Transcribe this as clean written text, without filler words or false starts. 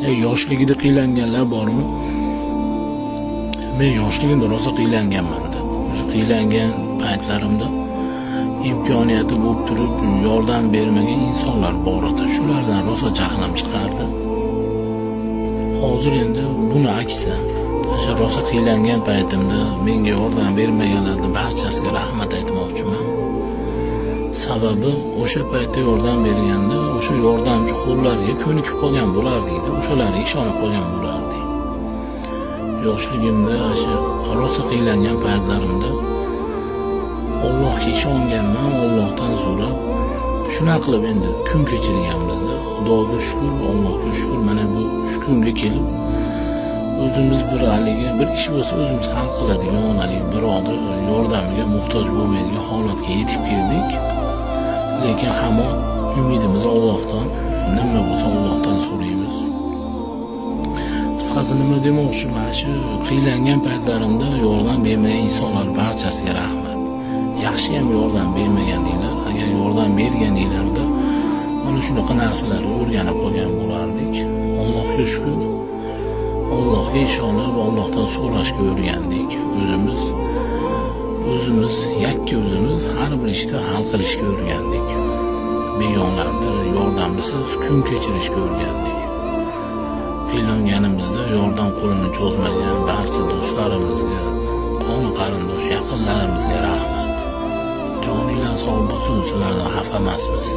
Yoshligida qiylanganlar bormi? Men yoshligimda rosa qiylanganman-da. O'sha qiylangan paytlarimda imkoniyati bo'lib turib yordam bermagan insonlar bor edi. Shulardan rosa jahlim chiqardi. Hozir endi buni aksi. O'sha rosa qiylangan paytimda menga yordam bermaganlarga barchasiga rahmat aytmoqchiman. Sababi o'sha paytda yordam berganda o'sha yordamchi qo'llariga ko'nikib qolgan bo'lardik-da, o'shalarga ishonib qolgan bo'lardik. Yoshligimda o'sha rosa qiylangan paytlarimda Allohga ishonganman, Allohdan so'rab shunaqa qilib endi kun kechirganmizda. Xudoga shukr, Allohga shukr, mana bu shu kunga kelib o'zimiz bir ish bo'lsa o'zimiz hal qiladigan, birovni yordamiga muhtoj bo'lmaydigan holatga yetib keldik. Lekin hamon umidimiz Allohdan, nima bo'lsa Allohdan so'raymiz. Qisqasi nima demoqchiman, shu qiylangan paytlarimda yordam bermagan insonlar barchasiga rahmat. Yaxshi ham yordam bermaganinglar, agar yordam berganinglarda mana shunaqa narsalarni o'rganib qolgan bo'lardik. Allohga shukr, Allohga ishonib, Allohdan so'rashga o'rgandik. O'zimiz har bir ishda hal qilishga o'rgandik. Begonalarda yordamsiz kun kechirishga o'rgandik. Qiylanganimizda yordam qo'lini cho'zmagan barcha do'stlarimizga, qon qarindosh yaqinlarimizga rahmat. Joninglar sog' bo'lsin, sizlardan xafa emasmiz.